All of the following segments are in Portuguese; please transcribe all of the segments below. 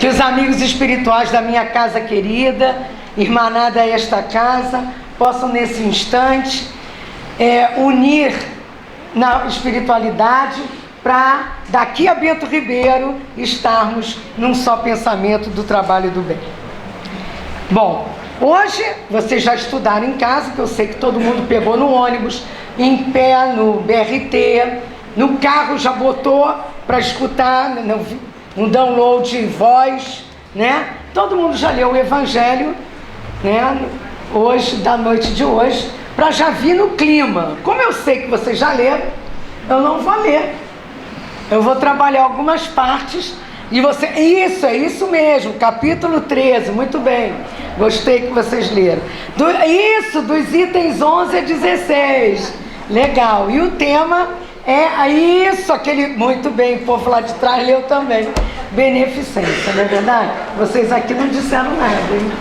Que os amigos espirituais da minha casa querida, irmanada a esta casa, possam nesse instante unir na espiritualidade para daqui a Bento Ribeiro estarmos num só pensamento do trabalho do bem. Bom, hoje vocês já estudaram em casa, que eu sei que todo mundo pegou no ônibus, em pé, no BRT, no carro já botou para escutar um download de voz, né? Todo mundo já leu o Evangelho, né? Hoje, da noite de hoje, para já vir no clima. Como eu sei que vocês já leram, eu não vou ler. Eu vou trabalhar algumas partes e você... Isso, é isso mesmo, capítulo 13, muito bem. Gostei que vocês leram. Dos itens 11 a 16. Legal. E o tema é isso, aquele... Muito bem, o povo lá de trás leu também. Beneficência, não é verdade? Vocês aqui não disseram nada, hein?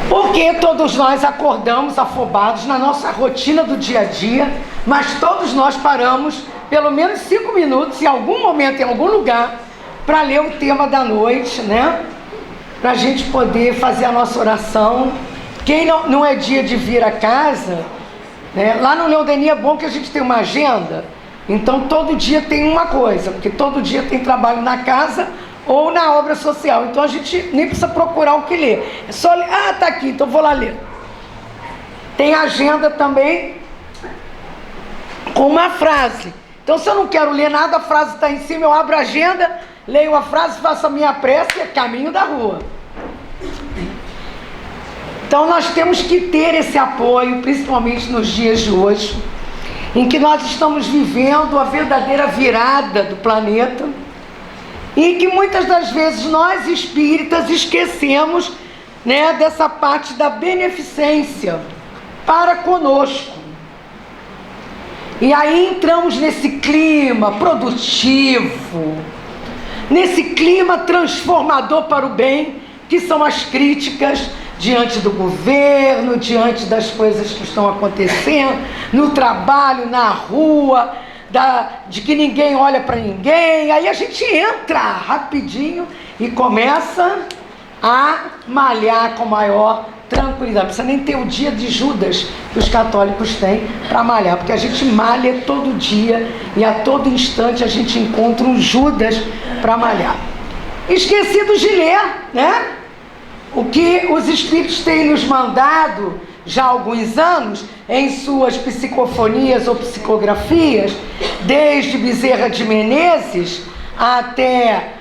Porque todos nós acordamos afobados na nossa rotina do dia a dia, mas todos nós paramos pelo menos 5 minutos, em algum momento, em algum lugar, para ler o tema da noite, né? Para a gente poder fazer a nossa oração. Quem não é dia de vir a casa, né? Lá no Leodeni é bom que a gente tem uma agenda, então todo dia tem uma coisa, porque todo dia tem trabalho na casa ou na obra social, então a gente nem precisa procurar o que ler, é só ler, tá aqui, então vou lá ler. Tem agenda também com uma frase, então se eu não quero ler nada, a frase está em cima, eu abro a agenda, leio a frase, faço a minha prece e é caminho da rua. Então nós temos que ter esse apoio, principalmente nos dias de hoje, em que nós estamos vivendo a verdadeira virada do planeta, e que muitas das vezes nós espíritas esquecemos, né, dessa parte da beneficência para conosco. E aí entramos nesse clima produtivo, nesse clima transformador para o bem, que são as críticas diante do governo, diante das coisas que estão acontecendo, no trabalho, na rua, de que ninguém olha para ninguém. Aí a gente entra rapidinho e começa a malhar com maior tranquilidade. Não precisa nem ter o dia de Judas que os católicos têm para malhar, porque a gente malha todo dia e a todo instante a gente encontra um Judas para malhar. Esquecidos de ler, né? O que os espíritos têm nos mandado já há alguns anos, em suas psicofonias ou psicografias, desde Bezerra de Menezes até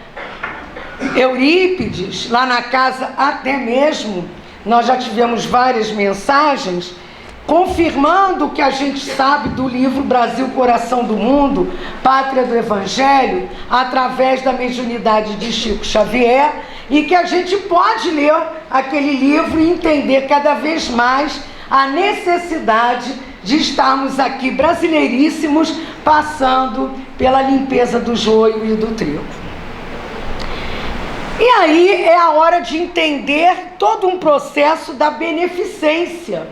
Eurípides, lá na casa até mesmo, nós já tivemos várias mensagens, confirmando o que a gente sabe do livro Brasil, Coração do Mundo, Pátria do Evangelho, através da mediunidade de Chico Xavier, e que a gente pode ler aquele livro e entender cada vez mais a necessidade de estarmos aqui brasileiríssimos, passando pela limpeza do joio e do trigo. E aí é a hora de entender todo um processo da beneficência.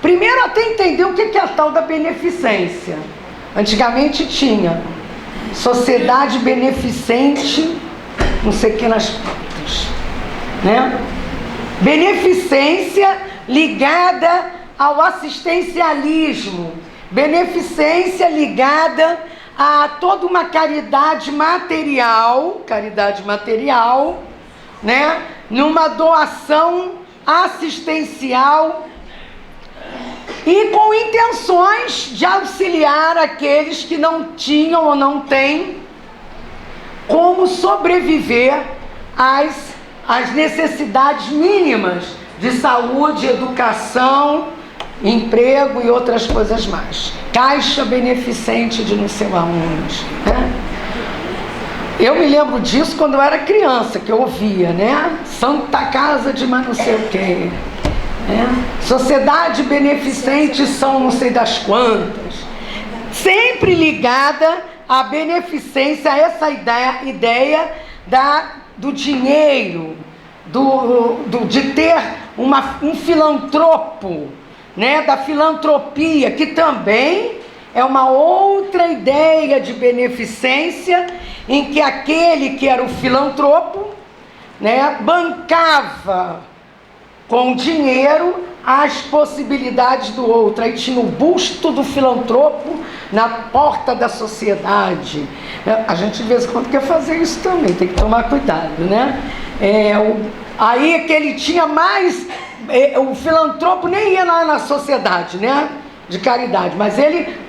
Primeiro até entender o que é a tal da beneficência. Antigamente tinha sociedade beneficente, não sei o que nas plantas, né? Beneficência ligada ao assistencialismo, beneficência ligada a toda uma caridade material, né? Numa doação assistencial e com intenções de auxiliar aqueles que não tinham ou não têm como sobreviver às necessidades mínimas de saúde, educação, emprego e outras coisas mais. Caixa beneficente de não sei aonde, né? Eu me lembro disso quando eu era criança, que eu ouvia, né? Santa Casa de mas não sei o quê, né? Sociedade beneficente são não sei das quantas. Sempre ligada à beneficência, a essa ideia do dinheiro, de ter um filantropo, né, da filantropia, que também é uma outra ideia de beneficência, em que aquele que era o filantropo, né, bancava com dinheiro as possibilidades do outro. Aí tinha o busto do filantropo na porta da sociedade. A gente de vez em quando quer fazer isso também, tem que tomar cuidado, né? Aí que ele tinha mais... o filantropo nem ia lá na sociedade, né, de caridade, mas ele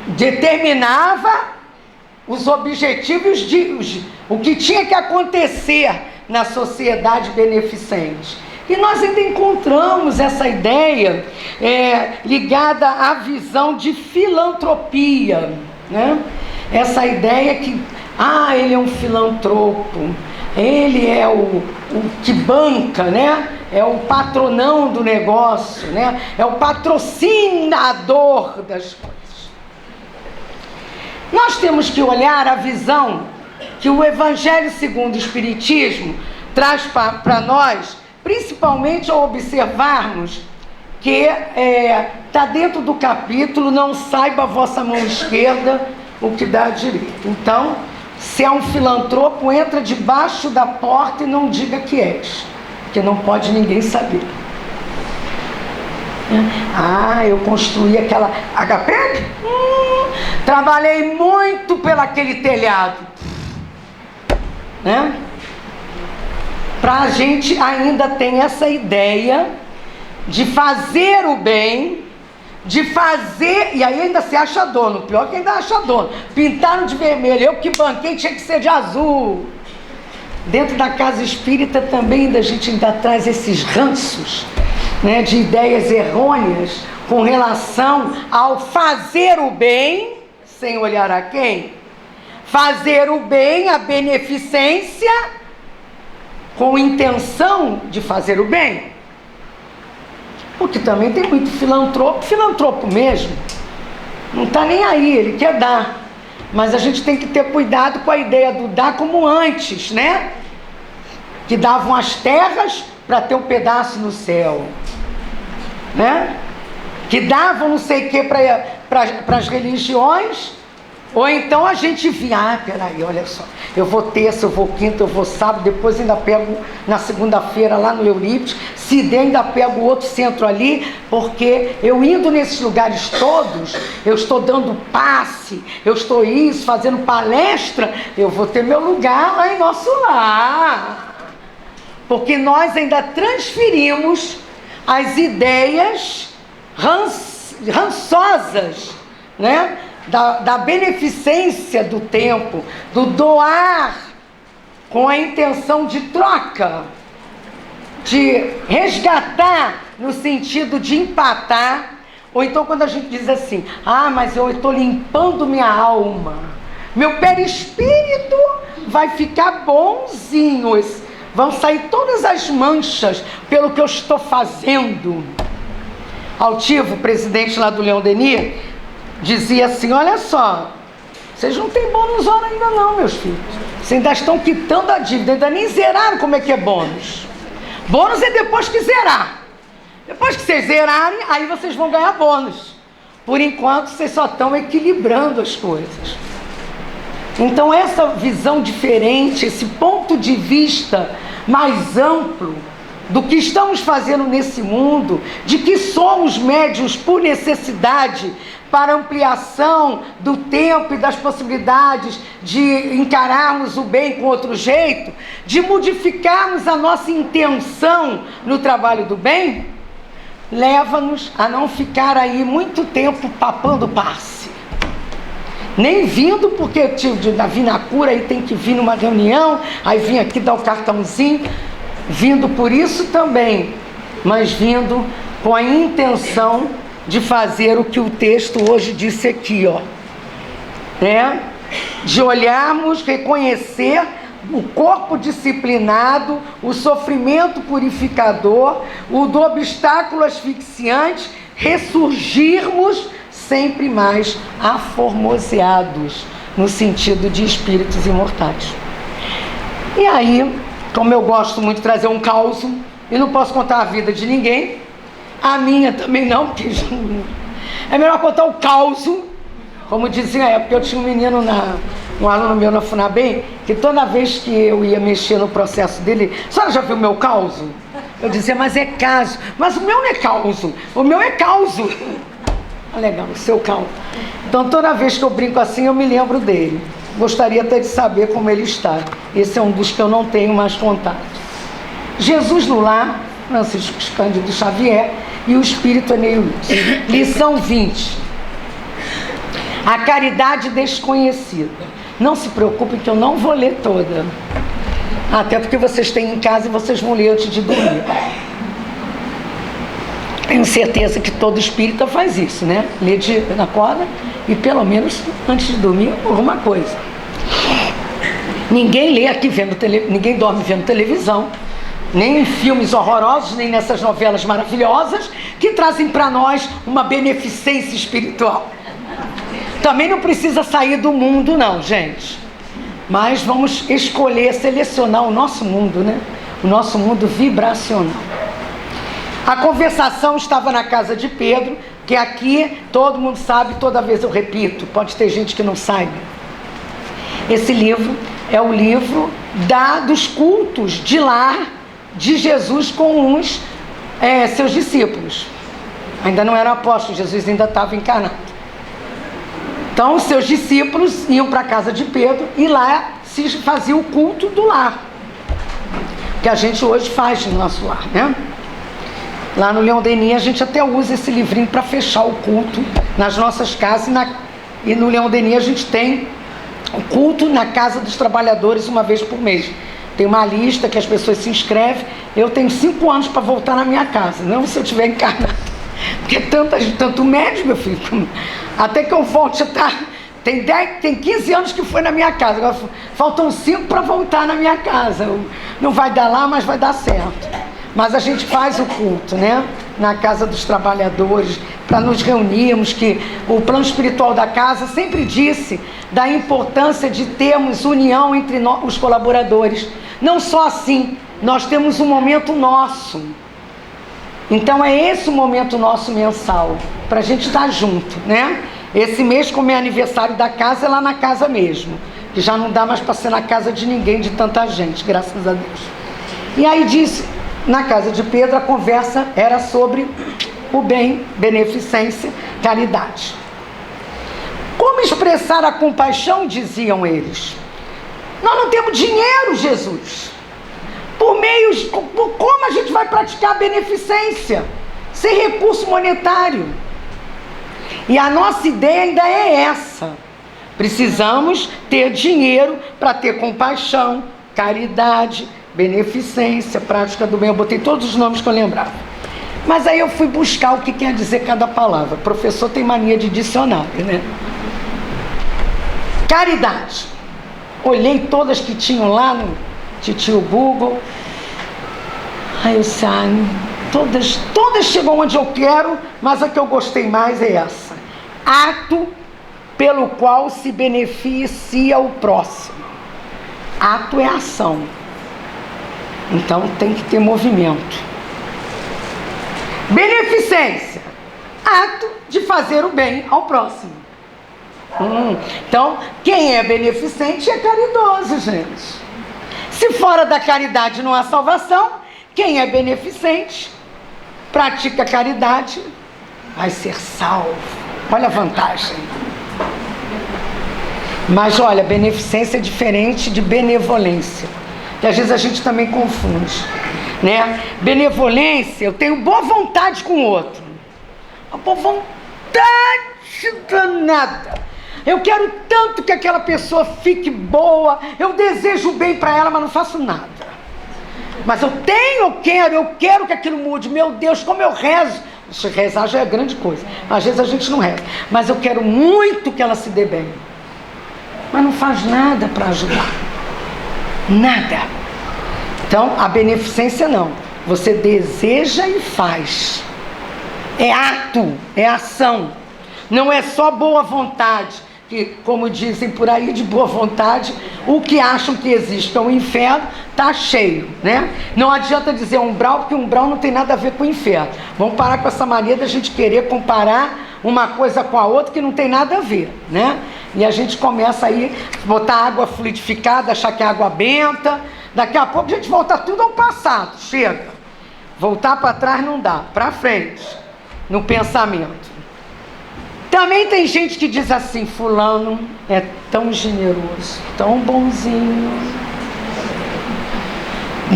determinava os objetivos o que tinha que acontecer na sociedade beneficente. E nós ainda encontramos essa ideia ligada à visão de filantropia, né? Essa ideia que, ele é um filantropo, ele é o que banca, né? É o patronão do negócio, né? É o patrocinador das coisas. Nós temos que olhar a visão que o Evangelho segundo o Espiritismo traz para nós, principalmente ao observarmos que está dentro do capítulo: não saiba a vossa mão esquerda o que dá a direita. Então, se é um filantropo, entra debaixo da porta e não diga que és, porque não pode ninguém saber. Eu construí aquela HPEG, trabalhei muito pelaquele telhado, né? A gente ainda tem essa ideia de fazer o bem, de fazer, e aí ainda se acha dono, pior que ainda acha dono. Pintaram de vermelho, eu que banquei, tinha que ser de azul. Dentro da casa espírita também a gente ainda traz esses ranços, né, de ideias errôneas com relação ao fazer o bem, sem olhar a quem. Fazer o bem, a beneficência, com intenção de fazer o bem. Porque também tem muito filantropo mesmo, não está nem aí, ele quer dar. Mas a gente tem que ter cuidado com a ideia do dar como antes, né? Que davam as terras para ter um pedaço no céu, né? Que davam não sei o que para as religiões. Ou então a gente via, peraí, olha só, eu vou terça, eu vou quinta, eu vou sábado, depois ainda pego na segunda-feira lá no Eurípides, se der ainda pego outro centro ali, porque eu indo nesses lugares todos, eu estou dando passe, eu estou fazendo palestra, eu vou ter meu lugar lá em nosso lar. Porque nós ainda transferimos as ideias rançosas, né? Da beneficência do tempo, do doar com a intenção de troca, de resgatar no sentido de empatar. Ou então quando a gente diz assim, mas eu estou limpando minha alma, meu perispírito vai ficar bonzinho, vão sair todas as manchas pelo que eu estou fazendo. Altivo, presidente lá do Leão Denis, dizia assim, olha só, vocês não têm bônus hora ainda não, meus filhos. Vocês ainda estão quitando a dívida, ainda nem zeraram como é que é bônus. Bônus é depois que zerar. Depois que vocês zerarem, aí vocês vão ganhar bônus. Por enquanto, vocês só estão equilibrando as coisas. Então, essa visão diferente, esse ponto de vista mais amplo do que estamos fazendo nesse mundo, de que somos médiuns por necessidade, para ampliação do tempo e das possibilidades de encararmos o bem com outro jeito, de modificarmos a nossa intenção no trabalho do bem, leva-nos a não ficar aí muito tempo papando passe. Nem vindo, porque eu tive de vir na cura, aí tem que vir numa reunião, aí vim aqui dar o cartãozinho, vindo por isso também, mas vindo com a intenção de fazer o que o texto hoje disse aqui, né? De olharmos, reconhecer o corpo disciplinado, o sofrimento purificador, o do obstáculo asfixiante, ressurgirmos sempre mais aformoseados no sentido de espíritos imortais. E aí, como eu gosto muito de trazer um caos, e não posso contar a vida de ninguém, a minha também não, porque é melhor contar o caos Como dizia a época, eu tinha um menino, um aluno meu na Funabem, que toda vez que eu ia mexer no processo dele, a senhora já viu o meu causo? Eu dizia, mas é caso. Mas o meu não é causo, o meu é causo. Ah, legal, o seu causo. Então toda vez que eu brinco assim, eu me lembro dele. Gostaria até de saber como ele está. Esse é um dos que eu não tenho mais contato. Jesus no lar, Francisco Cândido Xavier e o Espírito Enio Lúcio. Lição 20. A caridade desconhecida. Não se preocupe que eu não vou ler toda. Até porque vocês têm em casa e vocês vão ler antes de dormir. Tenho certeza que todo espírita faz isso, né? Lê na corda e pelo menos antes de dormir alguma coisa. Ninguém lê aqui ninguém dorme vendo televisão, nem em filmes horrorosos, nem nessas novelas maravilhosas que trazem para nós uma beneficência espiritual. Também não precisa sair do mundo não, gente. Mas vamos escolher, selecionar o nosso mundo, né? O nosso mundo vibracional. A conversação estava na casa de Pedro, que aqui todo mundo sabe, toda vez eu repito, pode ter gente que não saiba. Esse livro é o livro dos cultos de lar de Jesus com seus discípulos. Ainda não era apóstolo, Jesus ainda estava encarnado. Então, os seus discípulos iam para a casa de Pedro e lá se fazia o culto do lar, que a gente hoje faz no nosso lar, né? Lá no Leão Denis a gente até usa esse livrinho para fechar o culto nas nossas casas e no Leão Denis a gente tem o culto na Casa dos Trabalhadores uma vez por mês. Tem uma lista que as pessoas se inscrevem. Eu tenho 5 anos para voltar na minha casa, não se eu estiver encarnado. Porque tanto médio, meu filho, até que eu volte já tá. Tem 15 anos que foi na minha casa, agora faltam 5 para voltar na minha casa. Não vai dar lá, mas vai dar certo. Mas a gente faz o culto, né? Na Casa dos Trabalhadores, para nos reunirmos, que o plano espiritual da casa sempre disse da importância de termos união entre os colaboradores. Não só assim, nós temos um momento nosso. Então é esse o momento nosso mensal, para a gente estar junto, né? Esse mês, como é aniversário da casa, é lá na casa mesmo, que já não dá mais para ser na casa de ninguém, de tanta gente, graças a Deus. E aí disse, na casa de Pedro, a conversa era sobre o bem, beneficência, caridade. Como expressar a compaixão, diziam eles. Nós não temos dinheiro, Jesus. Como a gente vai praticar a beneficência? Sem recurso monetário. E a nossa ideia ainda é essa. Precisamos ter dinheiro para ter compaixão, caridade, beneficência, prática do bem. Eu botei todos os nomes que eu lembrava. Mas aí eu fui buscar o que quer dizer cada palavra. O professor tem mania de dicionário, né? Caridade. Olhei todas que tinham lá no titio Google. Aí eu disse, todas chegam onde eu quero, mas a que eu gostei mais é essa. Ato pelo qual se beneficia o próximo. Ato é ação. Então tem que ter movimento. Beneficência. Ato de fazer o bem ao próximo. Então, quem é beneficente é caridoso, gente. Se fora da caridade não há salvação, quem é beneficente, pratica caridade, vai ser salvo. Olha a vantagem. Mas olha, beneficência é diferente de benevolência, que às vezes a gente também confunde, né? Benevolência, eu tenho boa vontade com o outro. Uma boa vontade danada. Eu quero tanto que aquela pessoa fique boa, eu desejo bem para ela, mas não faço nada. Mas eu quero que aquilo mude. Meu Deus, como eu rezo. Rezar já é grande coisa. Às vezes a gente não reza. Mas eu quero muito que ela se dê bem. Mas não faz nada para ajudar. Nada. Então, a beneficência não. Você deseja e faz. É ato, é ação. Não é só boa vontade. Que, como dizem por aí, de boa vontade, o que acham que existe é o inferno, está cheio, né? Não adianta dizer umbral, porque umbral não tem nada a ver com o inferno. Vamos parar com essa mania da gente querer comparar uma coisa com a outra que não tem nada a ver, né? E a gente começa aí a botar água fluidificada, achar que é água benta. Daqui a pouco a gente volta tudo ao passado, chega. Voltar para trás não dá, para frente, no pensamento. Também tem gente que diz assim, fulano é tão generoso, tão bonzinho,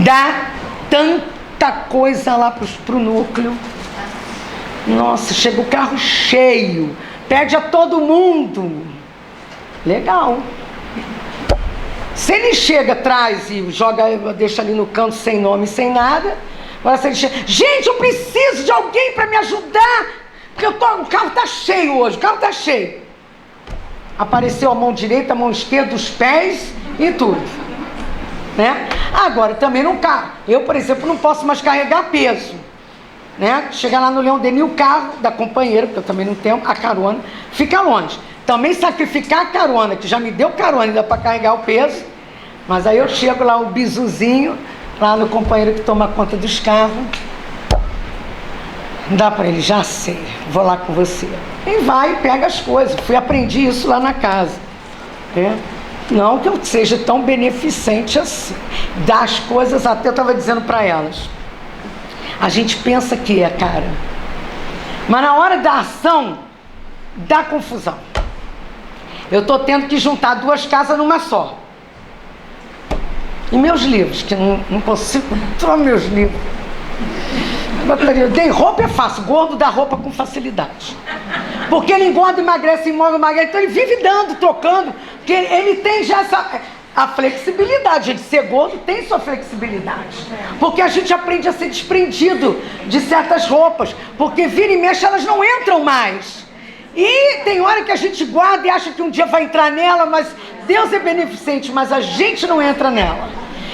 dá tanta coisa lá pro núcleo. Nossa, chega o carro cheio, pede a todo mundo. Legal. Se ele chega atrás e joga, deixa ali no canto sem nome, sem nada. Agora se ele chega, gente, eu preciso de alguém para me ajudar, porque o carro está cheio hoje, o carro está cheio. Apareceu a mão direita, a mão esquerda, os pés e tudo, né? Agora também não carro. Eu, por exemplo, não posso mais carregar peso, né? Chegar lá no Leão Denis, o carro da companheira, porque eu também não tenho, a carona, fica longe. Também sacrificar a carona, que já me deu carona ainda para carregar o peso, mas aí eu chego lá, o bizuzinho, lá no companheiro que toma conta dos carros, dá para ele, já sei, vou lá com você. E vai, pega as coisas. Aprendi isso lá na casa, né? Não que eu seja tão beneficente assim, das coisas, até eu estava dizendo para elas, a gente pensa que é, cara, mas na hora da ação, dá confusão. Eu estou tendo que juntar 2 casas numa só. E meus livros, que não consigo encontrar meus livros. Eu dei roupa é fácil, gordo dá roupa com facilidade. Porque ele engorda, emagrece, emagrece, então ele vive dando, trocando, porque ele tem já a flexibilidade. Gente, ser gordo tem sua flexibilidade. Porque a gente aprende a ser desprendido de certas roupas, porque vira e mexe elas não entram mais. E tem hora que a gente guarda e acha que um dia vai entrar nela, mas Deus é beneficente, mas a gente não entra nela.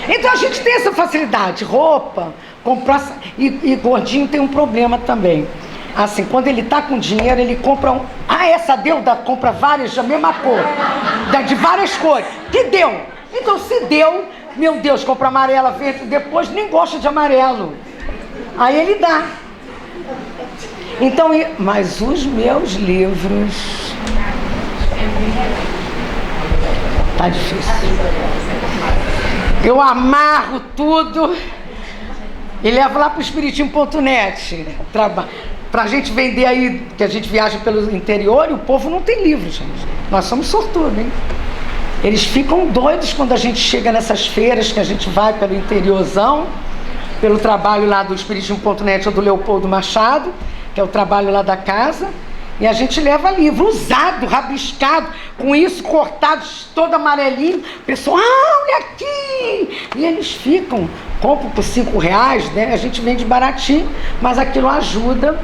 Então a gente tem essa facilidade, roupa, comprar. E gordinho tem um problema também. Assim, quando ele tá com dinheiro, ele compra essa deu, compra várias da mesma cor, de várias cores. Que deu? Então se deu, meu Deus, compra amarela, verde, depois nem gosta de amarelo. Aí ele dá. Então, mas os meus livros, tá difícil. Eu amarro tudo e levo lá para o espiritismo.net, pra gente vender aí, que a gente viaja pelo interior e o povo não tem livro, gente. Nós somos sortudos, hein? Eles ficam doidos quando a gente chega nessas feiras que a gente vai pelo interiorzão, pelo trabalho lá do espiritismo.net ou do Leopoldo Machado, que é o trabalho lá da casa, e a gente leva livro usado, rabiscado, com isso cortado, todo amarelinho. O pessoal, olha aqui! E eles ficam, compram por R$5, né? A gente vende baratinho, mas aquilo ajuda.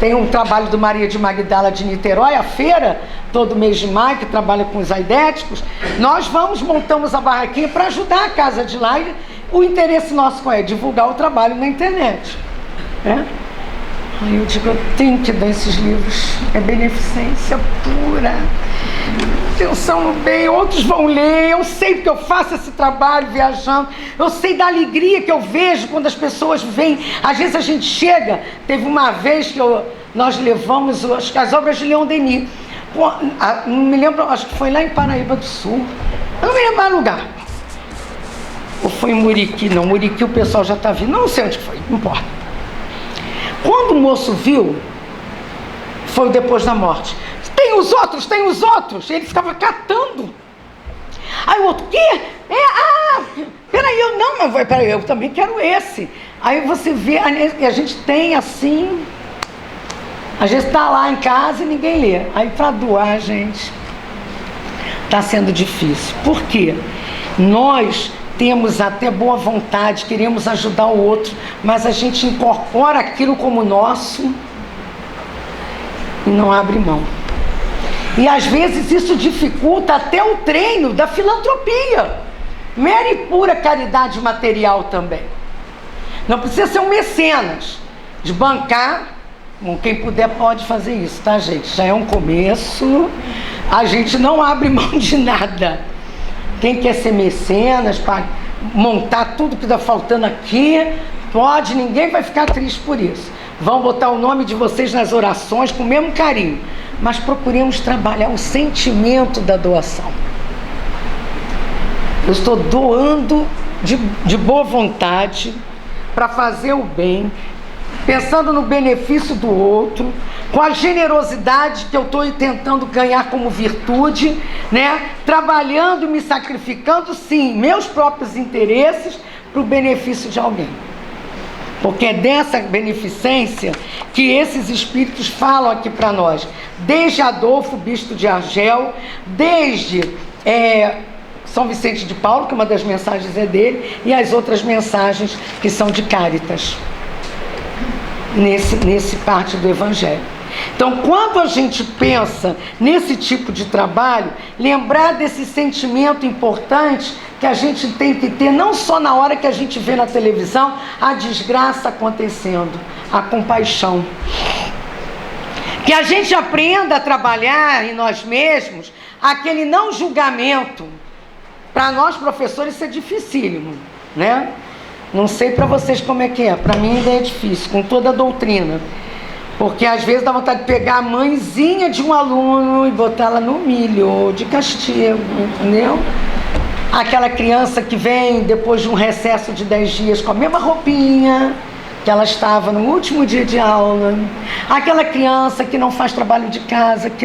Tem um trabalho do Maria de Magdala de Niterói, a feira, todo mês de maio, que trabalha com os aidéticos. Nós montamos a barraquinha para ajudar a casa de lá, e o interesse nosso qual é? Divulgar o trabalho na internet, né? Aí eu digo, eu tenho que dar esses livros, é beneficência pura, atenção no bem, outros vão ler, eu sei porque eu faço esse trabalho viajando, eu sei da alegria que eu vejo quando as pessoas vêm. Às vezes a gente chega, teve uma vez que nós levamos as obras de Leão Denis, não me lembro, acho que foi lá em Paraíba do Sul, eu não me lembro o lugar, ou foi em Muriqui, não, Muriqui o pessoal já está vindo, não sei onde foi, não importa. Quando o moço viu, foi depois da morte. Tem os outros. Ele ficava catando. Aí o outro, quê? Peraí, eu também quero esse. Aí você vê, a gente tem assim, a gente está lá em casa e ninguém lê. Aí para doar, gente, está sendo difícil. Por quê? Nós temos até boa vontade, queremos ajudar o outro, mas a gente incorpora aquilo como nosso e não abre mão. E às vezes isso dificulta até o treino da filantropia, mera e pura caridade material também. Não precisa ser um mecenas, de bancar, quem puder pode fazer isso, tá, gente? Já é um começo, a gente não abre mão de nada. Quem quer ser mecenas, para montar tudo que está faltando aqui, pode, ninguém vai ficar triste por isso. vão botar o nome de vocês nas orações com o mesmo carinho, mas procuremos trabalhar o sentimento da doação. Eu estou doando de boa vontade para fazer o bem, pensando no benefício do outro, com a generosidade que eu estou tentando ganhar como virtude, né? Trabalhando e me sacrificando, sim, meus próprios interesses para o benefício de alguém. Porque é dessa beneficência que esses espíritos falam aqui para nós. Desde Adolfo, bispo de Argel, desde São Vicente de Paulo, que uma das mensagens é dele, e as outras mensagens que são de Cáritas, nesse parte do Evangelho. Então, quando a gente pensa nesse tipo de trabalho, lembrar desse sentimento importante que a gente tem que ter, não só na hora que a gente vê na televisão a desgraça acontecendo, a compaixão. Que a gente aprenda a trabalhar em nós mesmos aquele não julgamento. Para nós, professores, isso é dificílimo, né? Não sei para vocês como é que é, para mim ainda é difícil, com toda a doutrina. Porque às vezes dá vontade de pegar a mãezinha de um aluno e botar ela no milho, de castigo, entendeu? Aquela criança que vem depois de um recesso de 10 dias com a mesma roupinha que ela estava no último dia de aula. Aquela criança que não faz trabalho de casa, que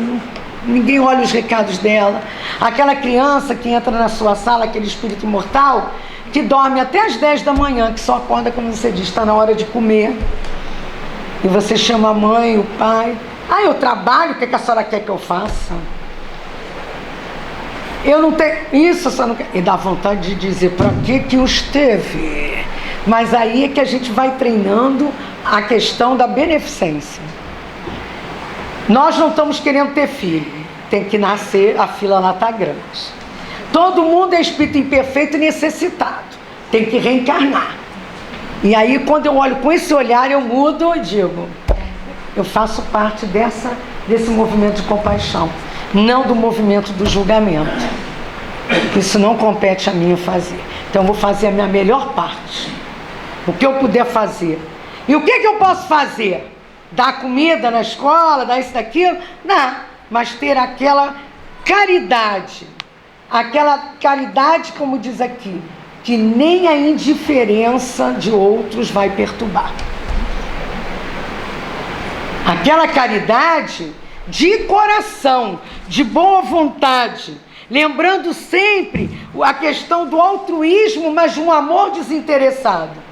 ninguém olha os recados dela. Aquela criança que entra na sua sala, aquele espírito imortal, que dorme até as 10 da manhã, que só acorda quando você diz, está na hora de comer. E você chama a mãe, o pai. Ah, eu trabalho, o que a senhora quer que eu faça? Eu não tenho isso, a senhora não quer. E dá vontade de dizer, para que os teve? Mas aí é que a gente vai treinando a questão da beneficência. Nós não estamos querendo ter filho. Tem que nascer, a fila lá está grande. Todo mundo é espírito imperfeito e necessitado. Tem que reencarnar. E aí, quando eu olho com esse olhar, eu mudo e digo, eu faço parte desse movimento de compaixão, não do movimento do julgamento. Isso não compete a mim fazer. Então, eu vou fazer a minha melhor parte. O que eu puder fazer. E o que eu posso fazer? Dar comida na escola, dar isso, daquilo? Não, mas ter aquela caridade. Aquela caridade, como diz aqui, que nem a indiferença de outros vai perturbar. Aquela caridade de coração, de boa vontade, lembrando sempre a questão do altruísmo, mas de um amor desinteressado.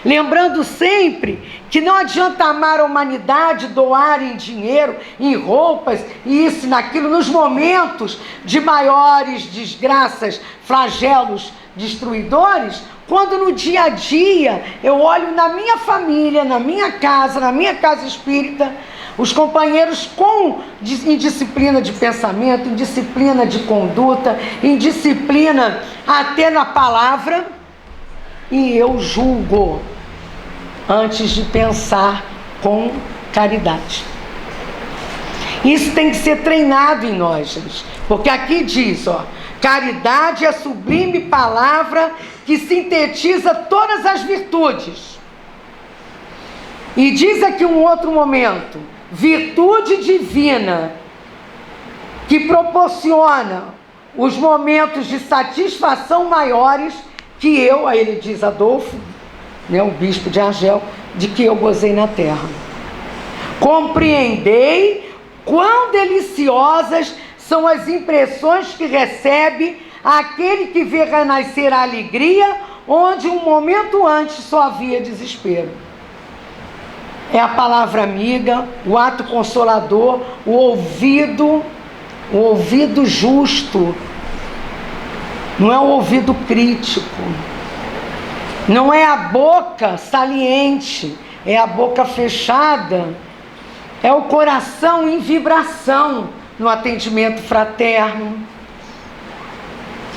Lembrando sempre que não adianta amar a humanidade, doar em dinheiro, em roupas, isso e naquilo, nos momentos de maiores desgraças, flagelos destruidores, quando no dia a dia eu olho na minha família, na minha casa espírita, os companheiros em disciplina de pensamento, em disciplina de conduta, em disciplina até na palavra, e eu julgo antes de pensar com caridade. Isso tem que ser treinado em nós, gente. Porque aqui diz, caridade é a sublime palavra que sintetiza todas as virtudes. E diz aqui um outro momento, virtude divina, que proporciona os momentos de satisfação maiores que eu, aí ele diz Adolfo, né, o bispo de Argel, de que eu gozei na terra. Compreendei quão deliciosas são as impressões que recebe aquele que vê renascer a alegria, onde um momento antes só havia desespero. É a palavra amiga, o ato consolador, o ouvido justo, não é o ouvido crítico, não é a boca saliente, é a boca fechada, é o coração em vibração no atendimento fraterno.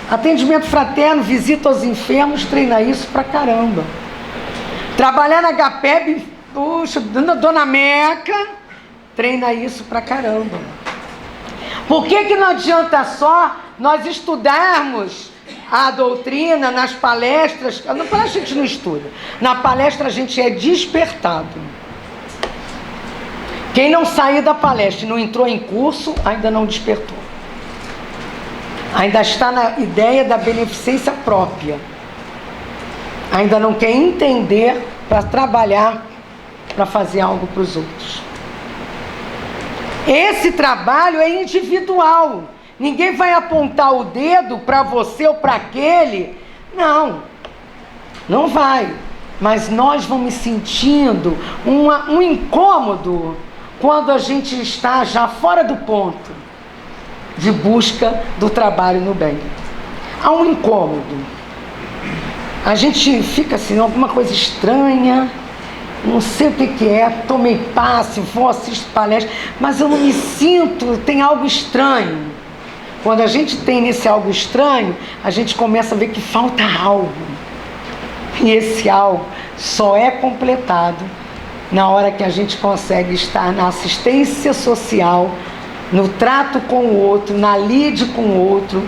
Atendimento fraterno, visita aos enfermos, treina isso pra caramba. Trabalhar na HPEB, puxa, Dona Meca, treina isso pra caramba. Por que não adianta só nós estudarmos a doutrina nas palestras? Na palestra a gente não estuda, na palestra a gente é despertado. Quem não sair da palestra e não entrou em curso, ainda não despertou. Ainda está na ideia da beneficência própria. Ainda não quer entender para trabalhar, para fazer algo para os outros. Esse trabalho é individual. Ninguém vai apontar o dedo para você ou para aquele. Não, não vai. Mas nós vamos sentindo um incômodo quando a gente está já fora do ponto de busca do trabalho no bem. Há um incômodo. A gente fica assim, alguma coisa estranha, não sei o que é, tomei passe, vou assistir palestra, mas eu não me sinto, tem algo estranho. Quando a gente tem nesse algo estranho, a gente começa a ver que falta algo. E esse algo só é completado na hora que a gente consegue estar na assistência social, no trato com o outro, na lide com o outro,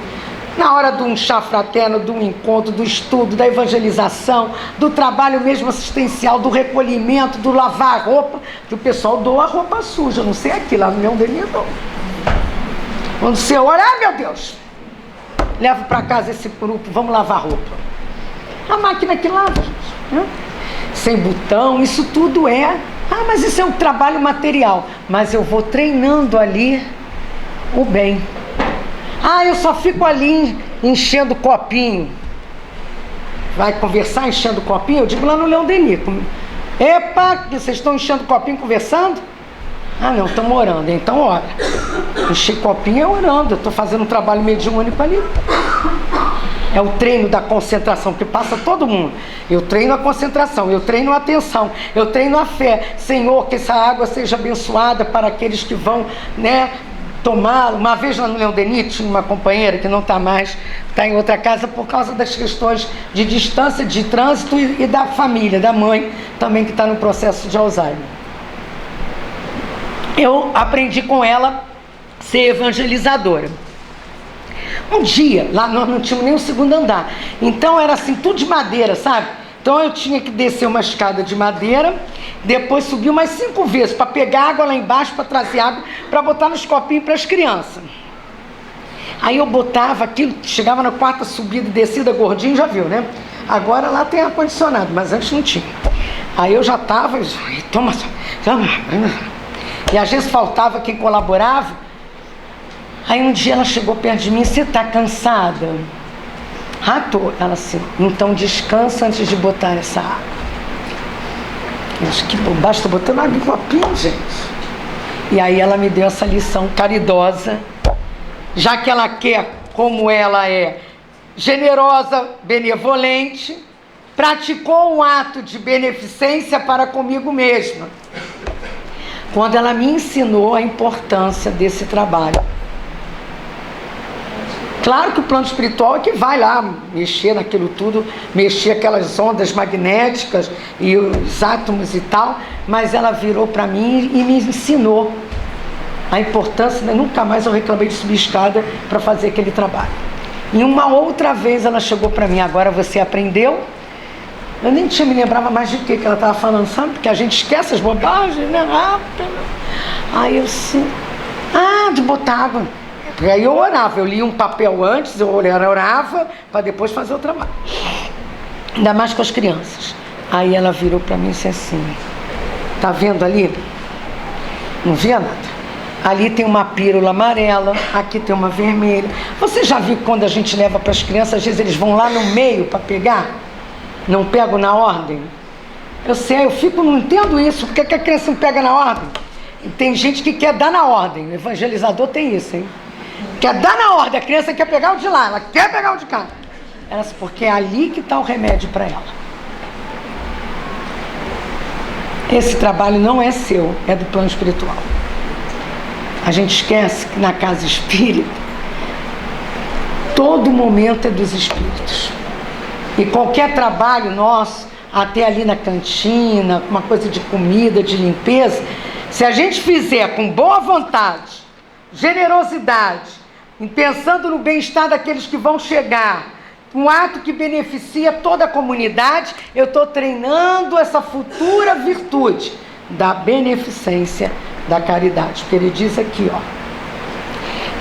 na hora de um chá fraterno, de um encontro, do estudo, da evangelização, do trabalho mesmo assistencial, do recolhimento, do lavar a roupa, que o pessoal doa a roupa suja, não sei aqui, lá no Leão Denis não. Quando você olha, meu Deus, levo para casa esse grupo, vamos lavar roupa. A máquina que lava, gente, né? Sem botão, isso tudo é... mas isso é um trabalho material. Mas eu vou treinando ali o bem. Eu só fico ali enchendo copinho. Vai conversar enchendo copinho? Eu digo lá no Leão Denis. Epa, vocês estão enchendo copinho conversando? Não, estamos orando. Então ora. Encher copinho é orando. Eu estou fazendo um trabalho mediúnico ali. É o treino da concentração que passa todo mundo. Eu treino a concentração, eu treino a atenção, eu treino a fé. Senhor, que essa água seja abençoada para aqueles que vão, tomá-la. Uma vez lá no Leão Denis tinha uma companheira que não está mais, está em outra casa por causa das questões de distância, de trânsito e da família, da mãe também que está no processo de Alzheimer. Eu aprendi com ela ser evangelizadora. Um dia, lá nós não tínhamos nem o segundo andar, então era assim, tudo de madeira, sabe? Então eu tinha que descer uma escada de madeira, depois subir umas 5 vezes para pegar água lá embaixo, para trazer água, para botar nos copinhos para as crianças. Aí eu botava aquilo, chegava na 4ª subida e descida, gordinho, já viu, né? Agora lá tem ar-condicionado, mas antes não tinha. Aí eu já estava, toma, e às vezes faltava quem colaborava. Aí um dia ela chegou perto de mim, você está cansada? Tô. Ela assim, então descansa antes de botar essa água. Eu acho que bobagem, estou botando água em copinho, gente. E aí ela me deu essa lição caridosa, já que ela quer, como ela é generosa, benevolente, praticou um ato de beneficência para comigo mesma, quando ela me ensinou a importância desse trabalho. Claro que o plano espiritual é que vai lá mexer naquilo tudo, mexer aquelas ondas magnéticas e os átomos e tal, mas ela virou para mim e me ensinou a importância, nunca mais eu reclamei de subir escada para fazer aquele trabalho. E uma outra vez ela chegou para mim, agora você aprendeu? Eu nem me lembrava mais de que ela estava falando, sabe? Porque a gente esquece as bobagens, né? Aí eu assim, de botar água. Porque aí eu orava, eu lia um papel antes, eu orava para depois fazer o trabalho. Ainda mais com as crianças. Aí ela virou para mim e disse assim, tá vendo ali? Não via nada. Ali tem uma pílula amarela, aqui tem uma vermelha. Você já viu que quando a gente leva para as crianças, às vezes eles vão lá no meio para pegar? Não pego na ordem? Eu sei, não entendo isso. Por que a criança não pega na ordem? E tem gente que quer dar na ordem. O evangelizador tem isso, hein? Quer dar na ordem, a criança quer pegar o de lá, ela quer pegar o de cá. Porque é ali que está o remédio para ela. Esse trabalho não é seu, é do plano espiritual. A gente esquece que na casa espírita, todo momento é dos espíritos. E qualquer trabalho nosso, até ali na cantina, uma coisa de comida, de limpeza, se a gente fizer com boa vontade, generosidade, pensando no bem-estar daqueles que vão chegar, um ato que beneficia toda a comunidade, eu estou treinando essa futura virtude da beneficência da caridade. Porque ele diz aqui, ó,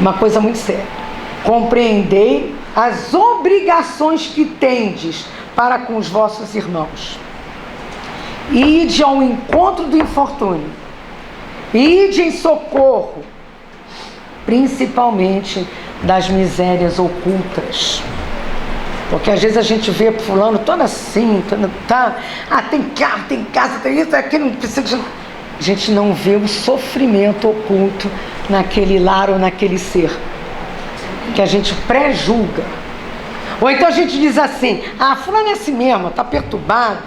uma coisa muito séria: compreendei as obrigações que tendes para com os vossos irmãos. Ide ao encontro do infortúnio, ide em socorro, principalmente das misérias ocultas. Porque às vezes a gente vê fulano todo assim, tá? Tem carro, tem casa, tem isso, aquilo, não precisa de... A gente não vê o sofrimento oculto naquele lar ou naquele ser, que a gente pré-julga. Ou então a gente diz assim: fulano é assim mesmo, tá perturbado,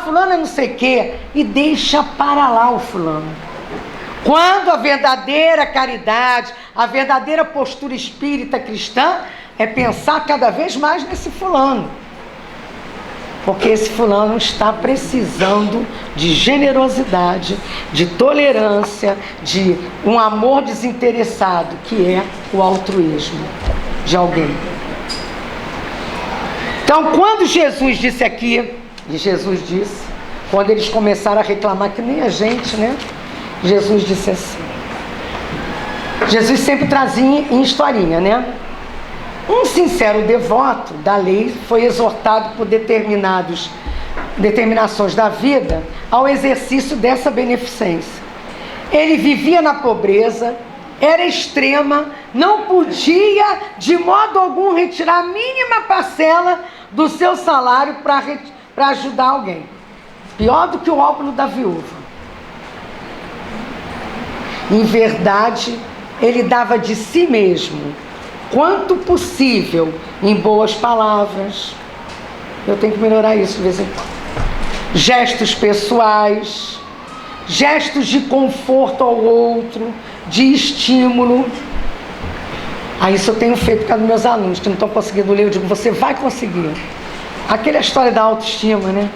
fulano é não sei o quê, e deixa para lá o fulano. Quando a verdadeira caridade, a verdadeira postura espírita cristã é pensar cada vez mais nesse fulano, porque esse fulano está precisando de generosidade, de tolerância, de um amor desinteressado, que é o altruísmo de alguém. Então, quando Jesus disse aqui, e Jesus disse, quando eles começaram a reclamar, que nem a gente, né? Jesus disse assim. Jesus sempre trazia em historinha, né? Um sincero devoto da lei foi exortado por determinações da vida ao exercício dessa beneficência. Ele vivia na pobreza, era extrema, não podia de modo algum retirar a mínima parcela do seu salário para ajudar alguém. Pior do que o óbolo da viúva. Em verdade, ele dava de si mesmo, quanto possível, em boas palavras. Eu tenho que melhorar isso de vez em quando. Gestos pessoais, gestos de conforto ao outro, de estímulo. Isso eu tenho feito por causa dos meus alunos que não estão conseguindo ler. Eu digo: você vai conseguir. Aquela história da autoestima, né?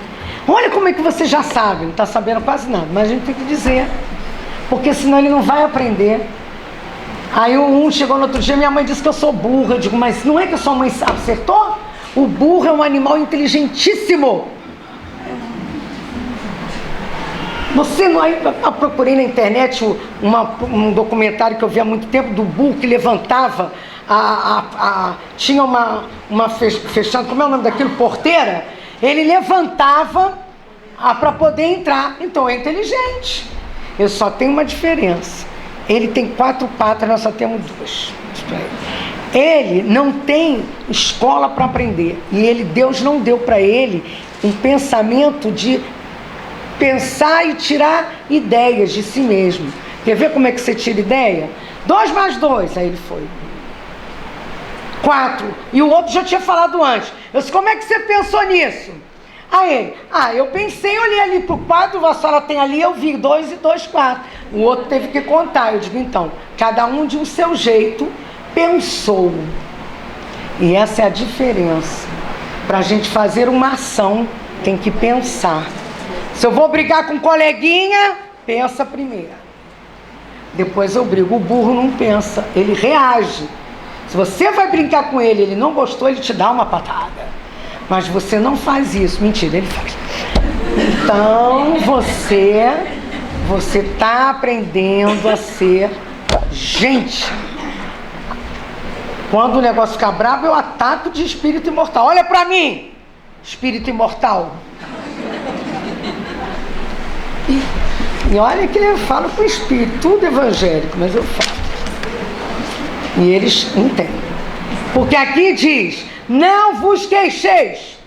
Olha como é que você já sabe. Não está sabendo quase nada, mas a gente tem que dizer, porque senão ele não vai aprender. Aí um chegou no outro dia: minha mãe disse que eu sou burra. Eu digo: mas não é que a sua mãe acertou? O burro é um animal inteligentíssimo. Você não... Eu procurei na internet um documentário que eu vi há muito tempo do burro que levantava tinha uma fechada, como é o nome daquilo? Porteira. Ele levantava para poder entrar. Então é inteligente. Eu só tenho uma diferença: ele tem 4 patas, nós só temos 2. Ele não tem escola para aprender. E Deus não deu para ele um pensamento de pensar e tirar ideias de si mesmo. Quer ver como é que você tira ideia? 2 mais 2, aí ele foi 4. E o outro já tinha falado antes. Eu disse: como é que você pensou nisso? Aí ele: eu pensei, olhei ali pro quadro, a senhora tem ali, eu vi 2 e 2, 4. O outro teve que contar. Eu digo: então, cada um de um seu jeito pensou. E essa é a diferença. Para a gente fazer uma ação, tem que pensar. Se eu vou brigar com um coleguinha, pensa primeiro. Depois eu brigo. O burro não pensa, ele reage. Se você vai brincar com ele não gostou, ele te dá uma patada. Mas você não faz isso. Mentira, ele faz. Então você está aprendendo a ser gente. Quando o negócio ficar bravo, eu ataco de espírito imortal. Olha para mim, espírito imortal. E olha que eu falo com o espírito, tudo evangélico, mas eu falo. E eles entendem. Porque aqui diz: não vos queixeis,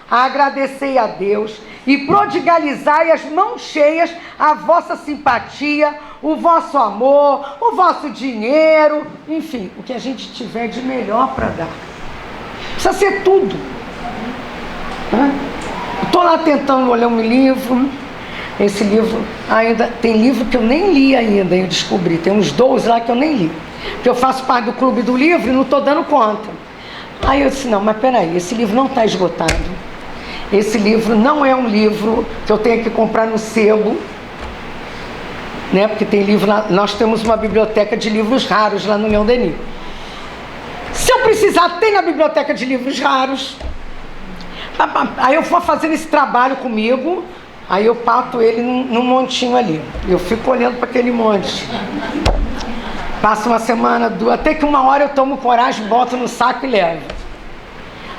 agradecei a Deus e prodigalizai as mãos cheias a vossa simpatia, o vosso amor, o vosso dinheiro, enfim, o que a gente tiver de melhor para dar. Precisa ser tudo. Estou lá tentando olhar um livro. Esse livro, ainda tem livro que eu nem li ainda, eu descobri. Tem uns 12 lá que eu nem li. Porque eu faço parte do clube do livro e não estou dando conta. Aí eu disse: não, mas peraí, esse livro não está esgotado. Esse livro não é um livro que eu tenho que comprar no sebo, né? Porque tem livro lá, nós temos uma biblioteca de livros raros lá no Leão Denis. Se eu precisar, tem a biblioteca de livros raros. Aí eu vou fazendo esse trabalho comigo. Aí eu parto ele num montinho ali. Eu fico olhando para aquele monte. Passa uma semana, duas, até que uma hora eu tomo coragem, boto no saco e levo.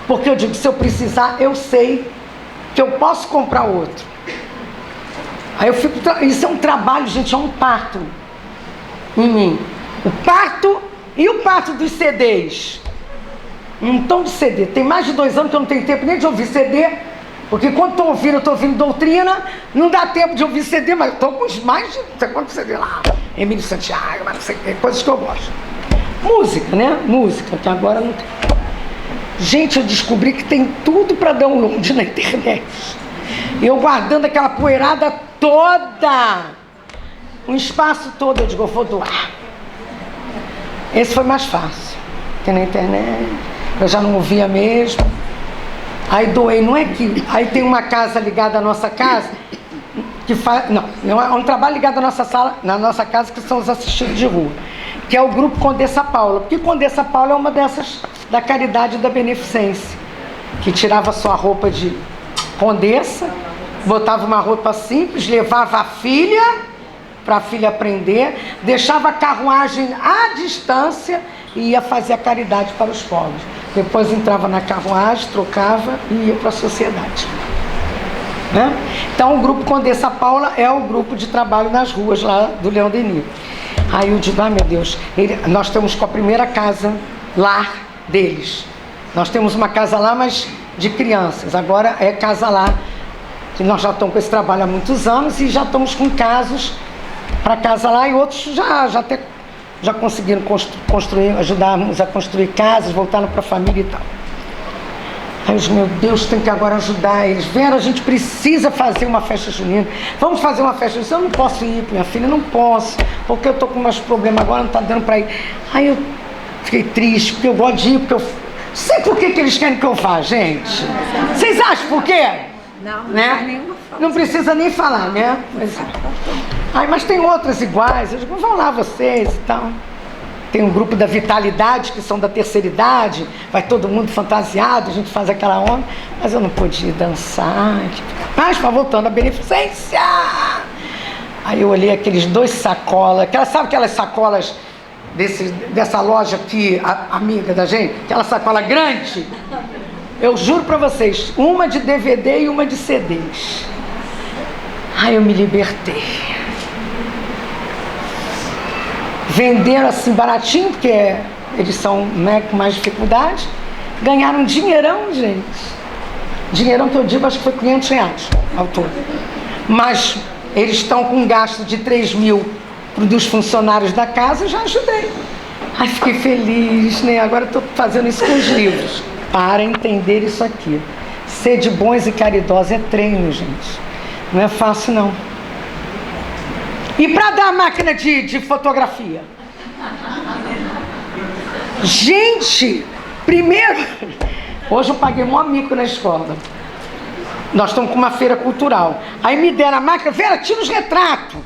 Porque eu digo, se eu precisar, eu sei que eu posso comprar outro. Aí eu fico, isso é um trabalho, gente, é um parto em mim. O parto e o parto dos CDs. Um tom de CD. Tem mais de 2 anos que eu não tenho tempo nem de ouvir CD, porque quando eu estou ouvindo doutrina, não dá tempo de ouvir CD, mas eu estou com os mais de não sei quantos CD lá. Emílio Santiago, mas não sei o que, coisas que eu gosto. Música, né? Música, que agora não tem. Gente, eu descobri que tem tudo para download na internet. Eu guardando aquela poeirada toda, um espaço todo, eu digo, eu vou doar. Esse foi mais fácil, porque na internet eu já não ouvia mesmo. Aí doei, não é que... Aí tem uma casa ligada à nossa casa, que faz... Não, é um trabalho ligado à nossa sala, na nossa casa, que são os assistidos de rua, que é o grupo Condessa Paula, porque Condessa Paula é uma dessas da caridade e da beneficência, que tirava sua roupa de condessa, botava uma roupa simples, levava a filha, para a filha aprender, deixava a carruagem à distância e ia fazer a caridade para os pobres. Depois entrava na carruagem, trocava e ia para a sociedade. Né? Então o grupo Condessa Paula é o grupo de trabalho nas ruas lá do Leão Denis. Aí eu digo, meu Deus, nós estamos com a primeira casa lar deles. Nós temos uma casa lá, mas de crianças. Agora é casa lá, que nós já estamos com esse trabalho há muitos anos e já estamos com casos para casa lá, e outros já conseguiram construir, ajudarmos a construir casas, voltaram para a família e tal. Aí eu disse, meu Deus, tem que agora ajudar eles. Vera, a gente precisa fazer uma festa junina. Vamos fazer uma festa junina. Eu não posso ir, minha filha, não posso, porque eu estou com meus problemas agora, não está dando para ir. Aí eu fiquei triste, porque eu gosto de ir, porque eu sei por que eles querem que eu vá, gente. Vocês acham por quê? Não, né? Não precisa nem falar, né? Mas tem outras iguais. Eu digo, vão lá vocês e tal. Tem um grupo da Vitalidade, que são da terceira idade, vai todo mundo fantasiado, a gente faz aquela onda, mas eu não podia dançar. Mas voltando à beneficência. Aí eu olhei aqueles 2 sacolas, sabe aquelas sacolas dessa loja aqui, amiga da gente? Aquela sacola grande? Eu juro pra vocês, uma de DVD e uma de CDs. Aí eu me libertei. Venderam assim baratinho, porque eles são, né, com mais dificuldade. Ganharam um dinheirão, gente. Dinheirão que eu digo, acho que foi R$500 ao todo. Mas eles estão com um gasto de 3 mil dos funcionários da casa, eu já ajudei. Aí fiquei feliz, né? Agora estou fazendo isso com os livros. Para entender isso aqui. Ser de bons e caridosos é treino, gente. Não é fácil, não. E para dar a máquina de fotografia? Gente, primeiro... Hoje eu paguei um mico na escola. Nós estamos com uma feira cultural. Aí me deram a máquina, Vera, tira os retratos.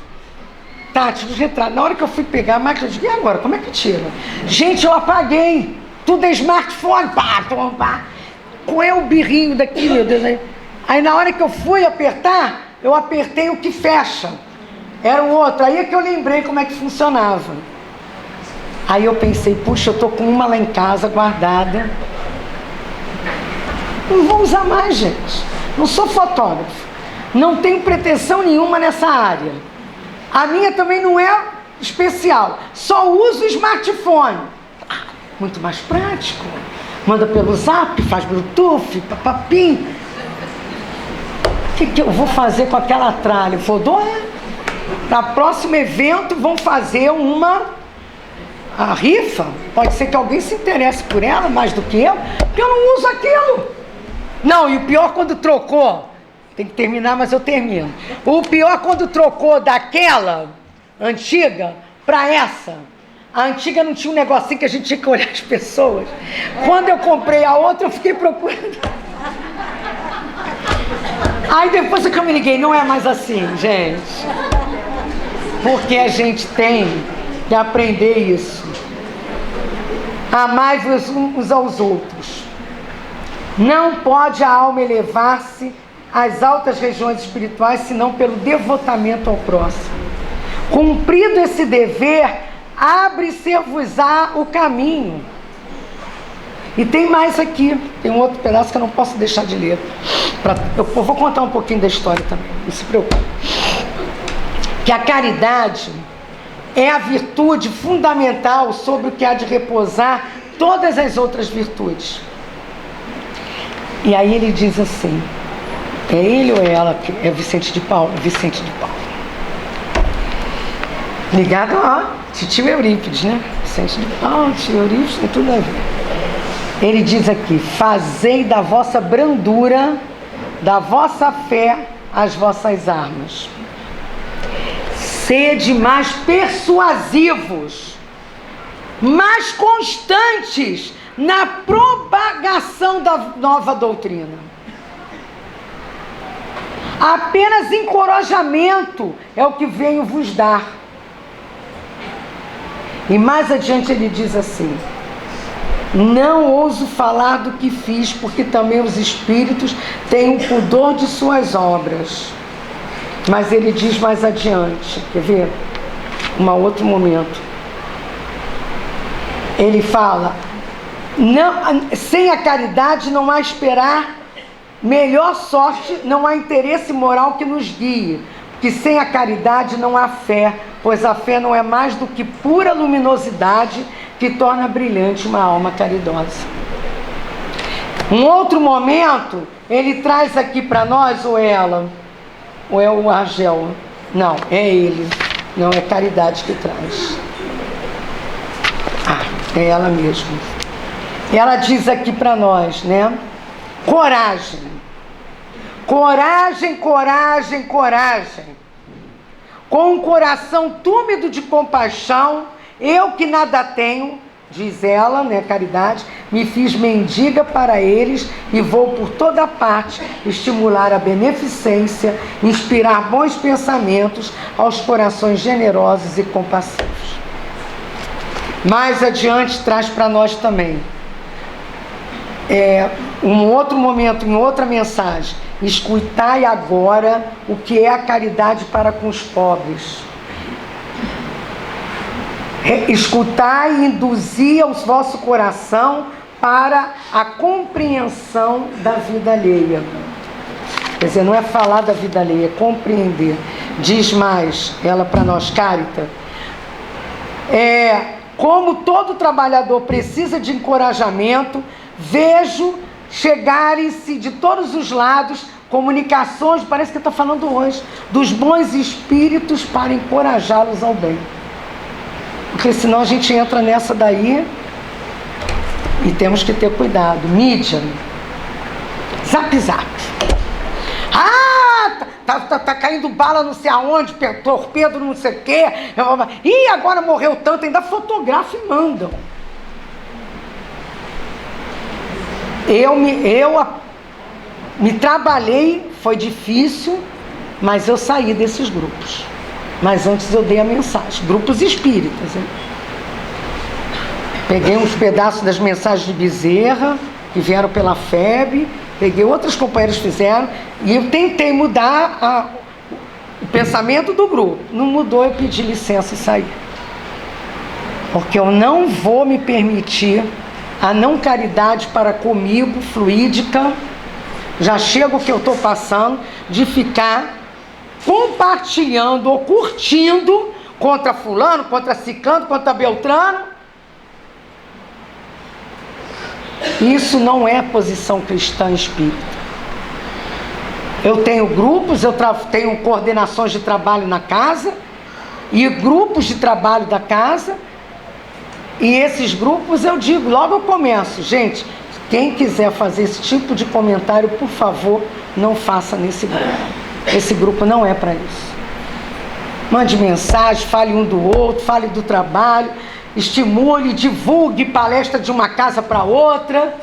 Tá, tira os retratos. Na hora que eu fui pegar a máquina, eu disse, e agora, como é que tira? Gente, eu apaguei. Tudo é smartphone. Pá. Com o birrinho daqui, meu Deus. Aí na hora que eu fui apertar, eu apertei o que fecha. Era um outro. Aí é que eu lembrei como é que funcionava. Aí eu pensei, puxa, eu tô com uma lá em casa guardada. Não vou usar mais, gente. Não sou fotógrafo. Não tenho pretensão nenhuma nessa área. A minha também não é especial. Só uso o smartphone. Muito mais prático. Manda pelo zap, faz bluetooth, papapim. O que eu vou fazer com aquela tralha? Vou doar. Para o próximo evento vão fazer a rifa. Pode ser que alguém se interesse por ela mais do que eu, porque eu não uso aquilo. Não, e o pior quando trocou, tem que terminar, mas eu termino. O pior quando trocou daquela antiga para essa. A antiga não tinha um negocinho que a gente tinha que olhar as pessoas. Quando eu comprei a outra, eu fiquei procurando. Aí depois que eu me liguei, não é mais assim, gente. Porque a gente tem que aprender isso. Amai-vos uns aos outros. Não pode a alma elevar-se às altas regiões espirituais, senão pelo devotamento ao próximo. Cumprido esse dever, abre-se-vos-á o caminho. E tem mais aqui, tem um outro pedaço que eu não posso deixar de ler. Eu vou contar um pouquinho da história também, não se preocupe. Que a caridade é a virtude fundamental sobre o que há de repousar todas as outras virtudes. E aí ele diz assim, é ele ou é ela? É Vicente de Paulo? Vicente de Paulo. Ligado a tio Eurípides, né? Vicente de Paulo, tio Eurípides, tem tudo a ver. Ele diz aqui, fazei da vossa brandura, da vossa fé, as vossas armas. Sede mais persuasivos, mais constantes na propagação da nova doutrina. Apenas encorajamento é o que venho vos dar. E mais adiante ele diz assim, não ouso falar do que fiz, porque também os espíritos têm o pudor de suas obras. Mas ele diz mais adiante, quer ver? Outro momento. Ele fala, sem a caridade não há esperar melhor sorte, não há interesse moral que nos guie, porque sem a caridade não há fé, pois a fé não é mais do que pura luminosidade que torna brilhante uma alma caridosa. Um outro momento, ele traz aqui para nós, ou ela, ou é o Argel? Não, é ele. Não, é caridade que traz. É ela mesma. Ela diz aqui para nós, né? Coragem. Coragem, coragem, coragem. Com um coração túmido de compaixão, eu que nada tenho, diz ela, né, caridade, me fiz mendiga para eles e vou por toda parte estimular a beneficência, inspirar bons pensamentos aos corações generosos e compassivos. Mais adiante traz para nós também, um outro momento, em outra mensagem, escutai agora o que é a caridade para com os pobres. Escutai e induzi ao vosso coração para a compreensão da vida alheia. Quer dizer, não é falar da vida alheia, é compreender. Diz mais, ela para nós, Carita, como todo trabalhador precisa de encorajamento, vejo chegarem-se de todos os lados comunicações, parece que está falando hoje, dos bons espíritos para encorajá-los ao bem. Porque senão a gente entra nessa daí e temos que ter cuidado. Mídia, zap zap. Tá caindo bala não sei aonde, torpedo não sei o quê. Ih, agora morreu tanto, ainda fotografa e mandam. Eu me trabalhei, foi difícil, mas eu saí desses grupos. Mas antes eu dei a mensagem, grupos espíritas, hein? Peguei uns pedaços das mensagens de Bezerra, que vieram pela FEB, peguei outras companheiras que fizeram, e eu tentei mudar o pensamento do grupo. Não mudou, eu pedi licença e saí. Porque eu não vou me permitir a não caridade para comigo, fluídica, já chega o que eu estou passando, de ficar compartilhando ou curtindo contra fulano, contra ciclano, contra beltrano. Isso não é posição cristã espírita. Eu tenho grupos, eu tenho coordenações de trabalho na casa e grupos de trabalho da casa, e esses grupos eu digo, logo eu começo, gente, quem quiser fazer esse tipo de comentário, por favor, não faça nesse grupo. Esse grupo não é para isso. Mande mensagem, fale um do outro, fale do trabalho, estimule, divulgue palestra de uma casa para outra.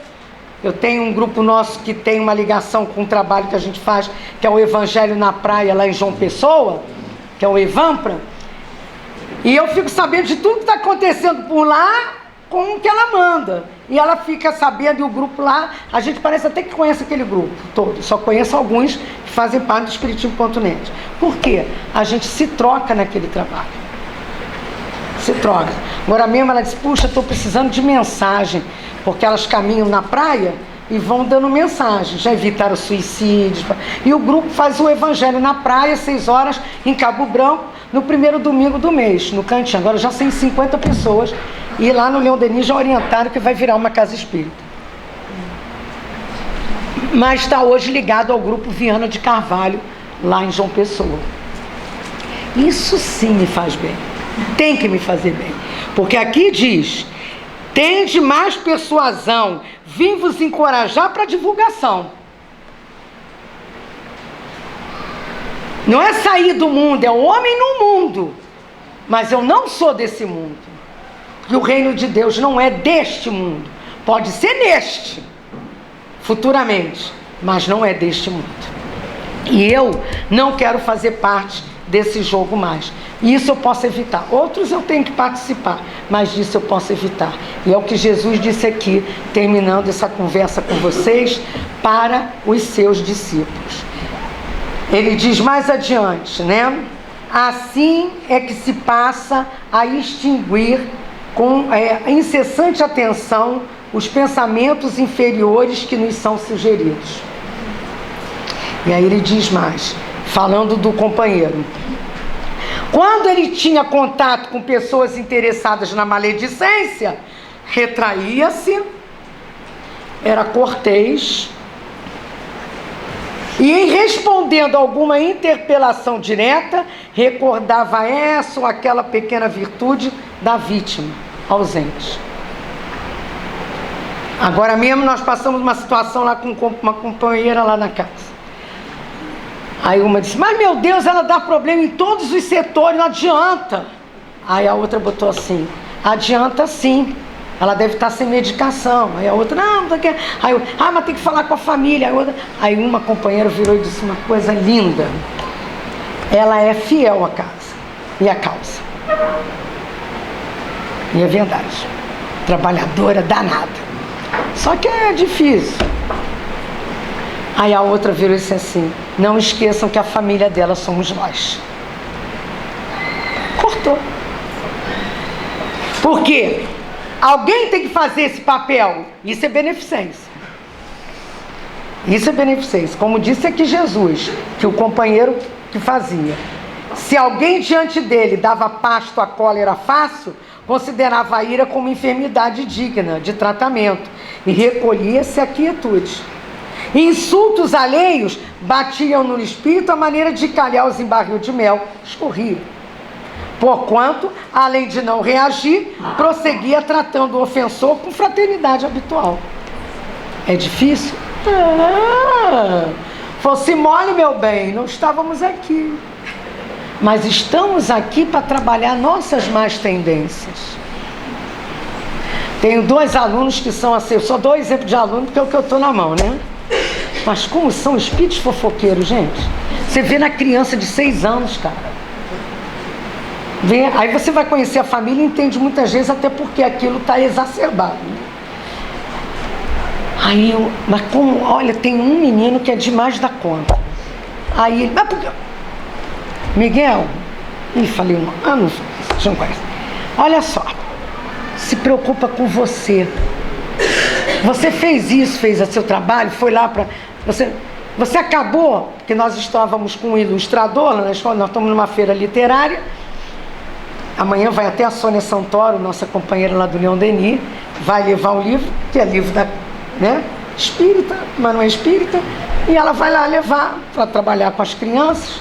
Eu tenho um grupo nosso que tem uma ligação com o trabalho que a gente faz, que é o Evangelho na Praia, lá em João Pessoa, que é o Evampra. E eu fico sabendo de tudo que está acontecendo por lá com o que ela manda. e ela fica sabendo, e o grupo lá, a gente parece até que conhece aquele grupo todo, só conheço alguns que fazem parte do Espiritismo.net. Por quê? A gente se troca naquele trabalho. Se troca. Agora mesmo ela disse, puxa, estou precisando de mensagem, porque elas caminham na praia e vão dando mensagem, já evitaram suicídios. E o grupo faz o evangelho na praia, 6 horas, em Cabo Branco, no primeiro domingo do mês, no cantinho. Agora já tem 50 pessoas, e lá no Leão Denis já orientaram que vai virar uma casa espírita. Mas está hoje ligado ao grupo Viana de Carvalho, lá em João Pessoa. Isso sim me faz bem. Tem que me fazer bem. Porque aqui diz, tende mais persuasão, vim vos encorajar para divulgação. Não é sair do mundo, é o homem no mundo. Mas eu não sou desse mundo. E o reino de Deus não é deste mundo. Pode ser neste, futuramente, mas não é deste mundo. E eu não quero fazer parte desse jogo mais. Isso eu posso evitar. Outros eu tenho que participar, mas disso eu posso evitar. E é o que Jesus disse aqui, terminando essa conversa com vocês, para os seus discípulos. Ele diz mais adiante, né? Assim é que se passa a extinguir com incessante atenção os pensamentos inferiores que nos são sugeridos. E aí ele diz mais, falando do companheiro. Quando ele tinha contato com pessoas interessadas na maledicência, retraía-se, era cortês, e em respondendo a alguma interpelação direta, recordava essa ou aquela pequena virtude da vítima ausente. Agora mesmo nós passamos uma situação lá com uma companheira lá na casa. Aí uma disse, mas meu Deus, ela dá problema em todos os setores, não adianta. Aí a outra botou assim, adianta sim, ela deve estar sem medicação. Aí a outra, não quer. Aí eu, mas tem que falar com a família. Aí uma companheira virou e disse uma coisa linda. Ela é fiel à casa e à causa. E é verdade, trabalhadora danada. Só que é difícil. Aí a outra virou e disse assim, não esqueçam que a família dela somos nós. Cortou. Por quê? Alguém tem que fazer esse papel. Isso é beneficência. Isso é beneficência. Como disse aqui Jesus, que o companheiro que fazia. Se alguém diante dele dava pasto à cólera fácil, considerava a ira como enfermidade digna de tratamento e recolhia-se à quietude. Insultos alheios batiam no espírito a maneira de calhaus em barril de mel, escorria. Porquanto, além de não reagir, prosseguia tratando o ofensor com fraternidade habitual. É difícil? Fosse mole, meu bem, não estávamos aqui. Mas estamos aqui para trabalhar nossas más tendências. Tenho 2 alunos que são assim, eu só dou exemplo de aluno porque é o que eu estou na mão, né? Mas como são espíritos fofoqueiros, gente? Você vê na criança de 6 anos, cara. Vê, aí você vai conhecer a família e entende muitas vezes até porque aquilo está exacerbado. Né? Aí mas como, olha, tem um menino que é demais da conta. Aí ele, mas por quê? Miguel, falei, não conhece. Olha só, se preocupa com você. Você fez isso, fez o seu trabalho, foi lá para... Você acabou, porque nós estávamos com um ilustrador na escola, nós estamos numa feira literária. Amanhã vai até a Sônia Santoro, nossa companheira lá do Leão Denis, vai levar um livro, que é livro da, né, espírita, mas não é espírita, e ela vai lá levar para trabalhar com as crianças.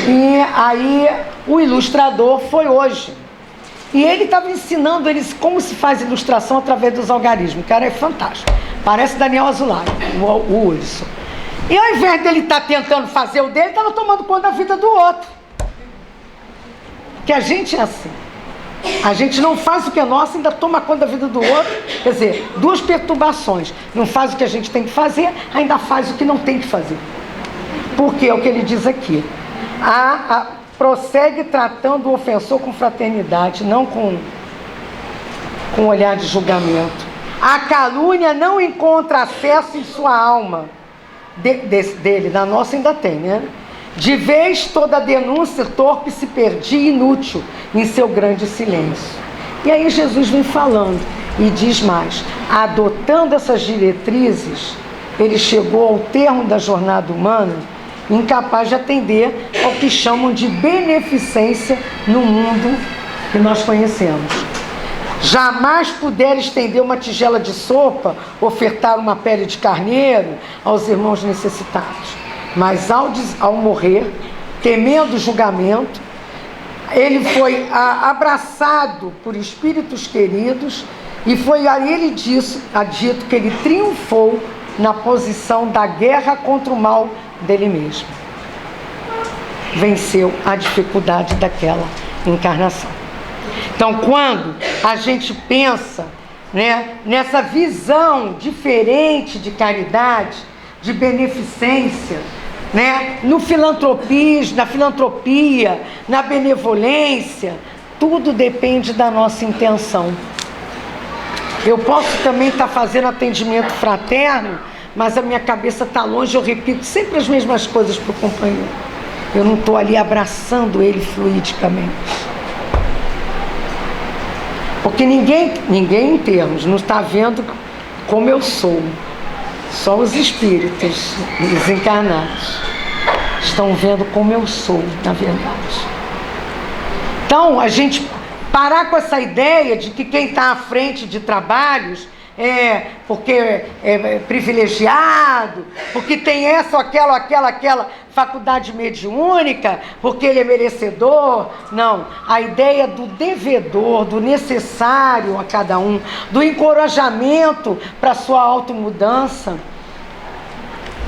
E aí o ilustrador foi hoje. E ele estava ensinando eles como se faz ilustração através dos algarismos. O cara é fantástico. Parece Daniel Azulay, o Urso. E ao invés dele estar tentando fazer o dele, estava tomando conta da vida do outro. Que a gente é assim. A gente não faz o que é nosso, ainda toma conta da vida do outro. Quer dizer, 2 perturbações. Não faz o que a gente tem que fazer, ainda faz o que não tem que fazer. Porque é o que ele diz aqui. Prossegue tratando o ofensor com fraternidade, não com olhar de julgamento. A calúnia não encontra acesso em sua alma. Dele, na nossa ainda tem, né? De vez toda denúncia torpe se perdia inútil em seu grande silêncio. E aí Jesus vem falando e diz mais: adotando essas diretrizes, ele chegou ao termo da jornada humana incapaz de atender ao que chamam de beneficência no mundo que nós conhecemos. Jamais puder estender uma tigela de sopa, ofertar uma pele de carneiro aos irmãos necessitados. Mas ao morrer, temendo o julgamento, ele foi abraçado por espíritos queridos e foi a ele dito que ele triunfou na posição da guerra contra o mal dele mesmo. Venceu a dificuldade daquela encarnação. Então, quando a gente pensa, né, nessa visão diferente de caridade, de beneficência, né, no filantropismo, na filantropia, na benevolência, tudo depende da nossa intenção. Eu posso também estar fazendo atendimento fraterno, mas a minha cabeça está longe, eu repito sempre as mesmas coisas para o companheiro. Eu não estou ali abraçando ele fluidicamente. Porque ninguém em termos não está vendo como eu sou. Só os espíritos desencarnados estão vendo como eu sou, na verdade. Então, a gente parar com essa ideia de que quem está à frente de trabalhos é porque é privilegiado, porque tem essa ou aquela faculdade mediúnica, porque ele é merecedor. Não, a ideia do devedor, do necessário a cada um, do encorajamento para a sua automudança.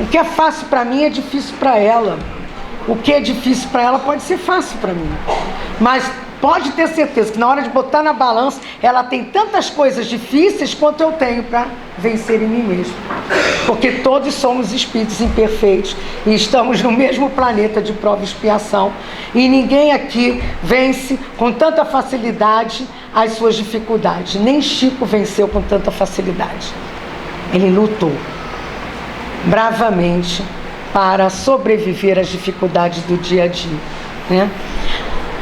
O que é fácil para mim é difícil para ela. O que é difícil para ela pode ser fácil para mim. Mas pode ter certeza que na hora de botar na balança, ela tem tantas coisas difíceis quanto eu tenho para vencer em mim mesmo. Porque todos somos espíritos imperfeitos e estamos no mesmo planeta de prova e expiação. E ninguém aqui vence com tanta facilidade as suas dificuldades. Nem Chico venceu com tanta facilidade. Ele lutou bravamente para sobreviver às dificuldades do dia a dia, né?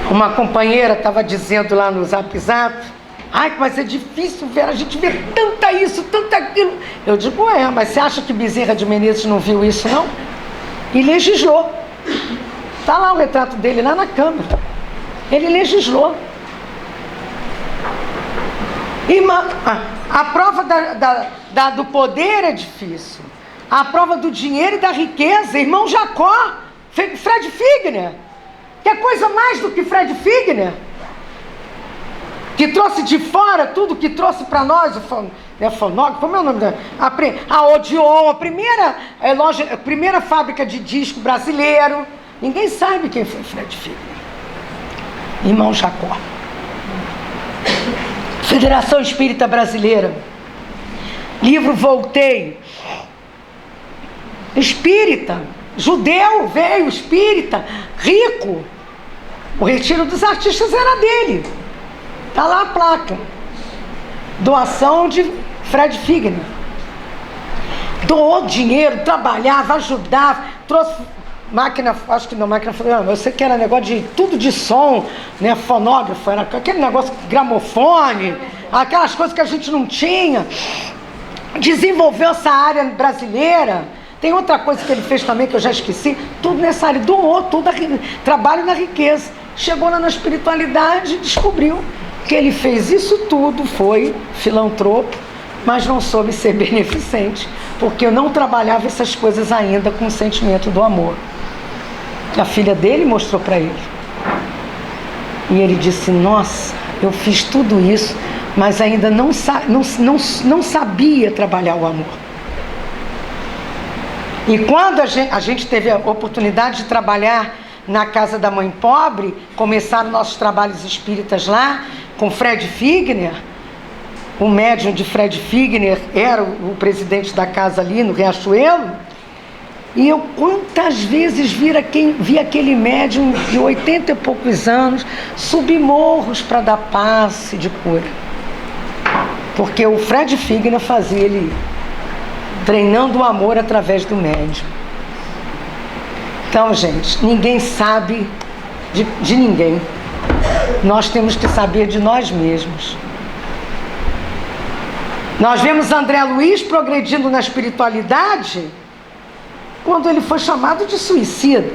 Uma companheira estava dizendo lá no Zap, ai, mas é difícil ver, a gente vê tanta isso, tanta aquilo. Eu digo, mas você acha que Bezerra de Menezes não viu isso, não? E legislou. Está lá o retrato dele, lá na Câmara. Ele legislou. A prova do poder é difícil. A prova do dinheiro e da riqueza, irmão Jacó, Fred Figner. Quer coisa mais do que Fred Figner? Que trouxe de fora tudo que trouxe para nós, o fonógrafo, como é o nome da... A Odeon, a primeira fábrica de disco brasileiro. Ninguém sabe quem foi Fred Figner. Irmão Jacó. Federação Espírita Brasileira. Livro Voltei. Espírita. Judeu, veio, espírita, rico. O retiro dos artistas era dele. Está lá a placa. Doação de Fred Figner. Doou dinheiro, trabalhava, ajudava, trouxe máquina, acho que não, máquina, eu sei que era negócio de tudo de som, né, fonógrafo, era aquele negócio, gramofone, aquelas coisas que a gente não tinha. Desenvolveu essa área brasileira. Tem outra coisa que ele fez também, que eu já esqueci, tudo nessa área, doou tudo, trabalho na riqueza. Chegou lá na espiritualidade e descobriu que ele fez isso tudo, foi filantropo, mas não soube ser beneficente, porque eu não trabalhava essas coisas ainda com o sentimento do amor. A filha dele mostrou para ele. E ele disse, nossa, eu fiz tudo isso, mas ainda não sabia trabalhar o amor. E quando a gente teve a oportunidade de trabalhar na Casa da Mãe Pobre, começaram nossos trabalhos espíritas lá, com Fred Figner, o médium de Fred Figner era o presidente da casa ali no Riachuelo, e eu quantas vezes vi aquele médium de 80 e poucos anos subir morros para dar passe de cura. Porque o Fred Figner fazia ele treinando o amor através do médium. Então, gente, ninguém sabe de ninguém. Nós temos que saber de nós mesmos. Nós vemos André Luiz progredindo na espiritualidade quando ele foi chamado de suicida.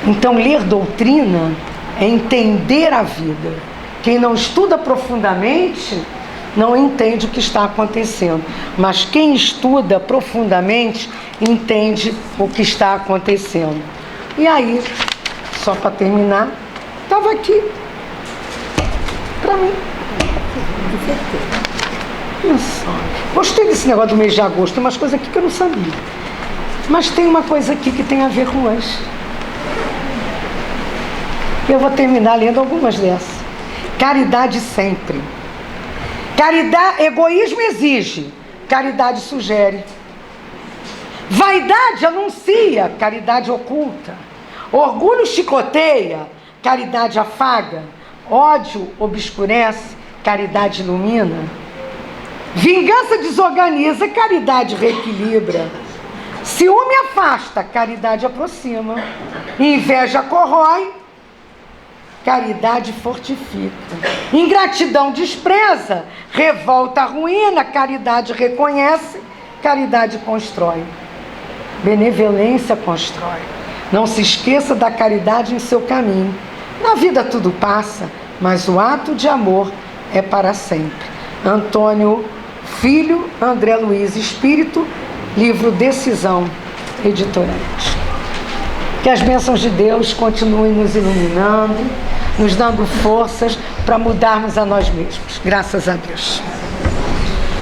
Então, ler doutrina é entender a vida. Quem não estuda profundamente não entende o que está acontecendo. Mas quem estuda profundamente entende o que está acontecendo. E aí, só para terminar, estava aqui para mim. Gostei desse negócio do mês de agosto. Tem umas coisas aqui que eu não sabia. Mas tem uma coisa aqui que tem a ver com hoje. Eu vou terminar lendo algumas dessas. Caridade sempre. Caridade, egoísmo exige, caridade sugere. Vaidade anuncia, caridade oculta. Orgulho chicoteia, caridade afaga. Ódio obscurece, caridade ilumina. Vingança desorganiza, caridade reequilibra. Ciúme afasta, caridade aproxima. Inveja corrói, caridade fortifica. Ingratidão despreza, revolta arruína, caridade reconhece, caridade constrói. Benevolência constrói. Não se esqueça da caridade em seu caminho. Na vida tudo passa, mas o ato de amor é para sempre. Antônio Filho, André Luiz Espírito, livro Decisão, Editorante. Que as bênçãos de Deus continuem nos iluminando, nos dando forças para mudarmos a nós mesmos. Graças a Deus.